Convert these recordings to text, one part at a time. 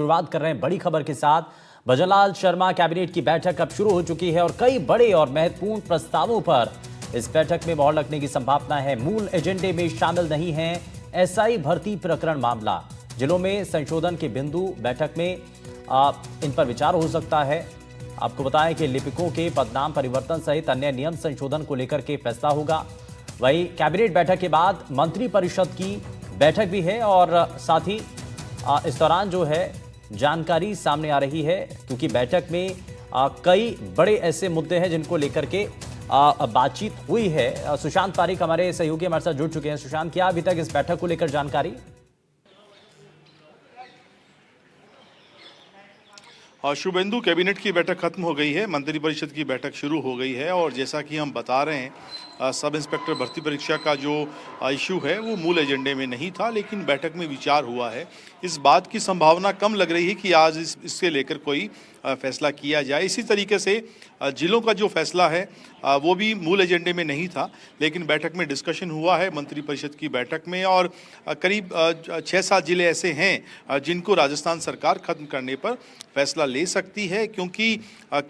शुरुआत कर रहे हैं बड़ी खबर के साथ। भजनलाल शर्मा कैबिनेट की बैठक अब शुरू हो चुकी है और कई बड़े और महत्वपूर्ण प्रस्तावों पर इस बैठक में मोहर लगने की संभावना है। मूल एजेंडे में शामिल नहीं है एसआई भर्ती प्रकरण मामला। जिलों में संशोधन के बिंदु बैठक में इन पर विचार हो सकता है। आपको बताएं कि लिपिकों के पदनाम परिवर्तन सहित अन्य नियम संशोधन को लेकर के फैसला होगा। वहीं कैबिनेट बैठक के बाद मंत्रिपरिषद की बैठक भी है और साथ ही इस दौरान जो है जानकारी सामने आ रही है, क्योंकि बैठक में कई बड़े ऐसे मुद्दे हैं जिनको लेकर के बातचीत हुई है। सुशांत पारिक हमारे सहयोगी हमारे साथ जुड़ चुके हैं। सुशांत, क्या अभी तक इस बैठक को लेकर जानकारी? शुभेंदु, कैबिनेट की बैठक खत्म हो गई है, मंत्रिपरिषद की बैठक शुरू हो गई है और जैसा कि हम बता रहे हैं, सब इंस्पेक्टर भर्ती परीक्षा का जो इशू है वो मूल एजेंडे में नहीं था, लेकिन बैठक में विचार हुआ है। इस बात की संभावना कम लग रही है कि आज इससे लेकर कोई फैसला किया जाए। इसी तरीके से जिलों का जो फैसला है वो भी मूल एजेंडे में नहीं था, लेकिन बैठक में डिस्कशन हुआ है मंत्रिपरिषद की बैठक में और करीब 6-7 जिले ऐसे हैं जिनको राजस्थान सरकार खत्म करने पर फैसला ले सकती है, क्योंकि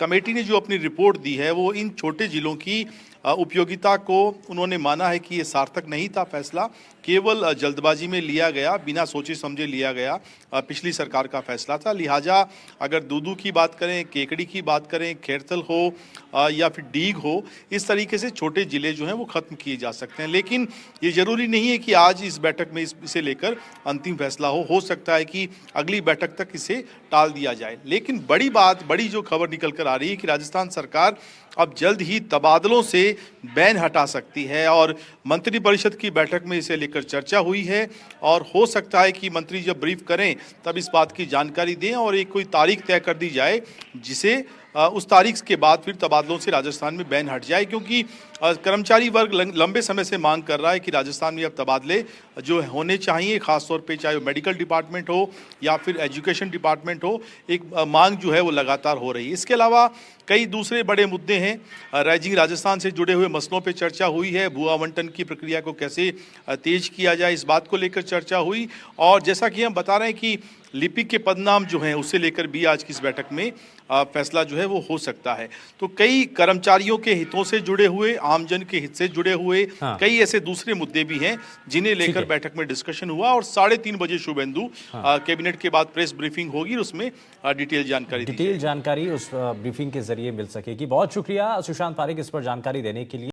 कमेटी ने जो अपनी रिपोर्ट दी है वो इन छोटे जिलों की उपयोगिता को उन्होंने माना है कि ये सार्थक नहीं था। फैसला केवल जल्दबाजी में लिया गया, बिना सोचे समझे लिया गया, पिछली सरकार का फैसला था। लिहाजा अगर दूदू की बात करें, केकड़ी की बात करें, खैरथल हो या फिर डीग हो, इस तरीके से छोटे जिले जो हैं वो खत्म किए जा सकते हैं। लेकिन ये जरूरी नहीं है कि आज इस बैठक में इसे लेकर अंतिम फैसला हो सकता है कि अगली बैठक तक इसे टाल दिया जाए। लेकिन बड़ी जो खबर निकल कर आ रही है कि राजस्थान सरकार अब जल्द ही तबादलों से बैन हटा सकती है और मंत्रिपरिषद की बैठक में इसे लेकर चर्चा हुई है और हो सकता है कि मंत्री जब ब्रीफ करें तब इस बात की जानकारी दें और एक कोई तारीख तय कर दी जाए जिसे उस तारीख के बाद फिर तबादलों से राजस्थान में बैन हट जाए, क्योंकि कर्मचारी वर्ग लंबे समय से मांग कर रहा है कि राजस्थान में अब तबादले जो होने चाहिए, खासतौर पे चाहे मेडिकल डिपार्टमेंट हो या फिर एजुकेशन डिपार्टमेंट हो, एक मांग जो है वो लगातार हो रही है। इसके अलावा कई दूसरे बड़े मुद्दे हैं। राइजिंग राजस्थान से जुड़े हुए मसलों पर चर्चा हुई है। भू आवंटन की प्रक्रिया को कैसे तेज किया जाए, इस बात को लेकर चर्चा हुई और जैसा कि हम बता रहे हैं कि लिपिक के पदनाम जो हैं उसे लेकर भी आज की इस बैठक में फैसला जो है वो हो सकता है। तो कई कर्मचारियों के हितों से जुड़े हुए, आमजन के हित से जुड़े हुए कई ऐसे दूसरे मुद्दे भी हैं जिन्हें लेकर बैठक में डिस्कशन हुआ और 3:30 बजे शुभेंदु कैबिनेट के बाद प्रेस ब्रीफिंग होगी, उसमें डिटेल जानकारी उस ब्रीफिंग के जरिए मिल सकेगी। बहुत शुक्रिया सुशांत पारिक इस पर जानकारी देने के लिए।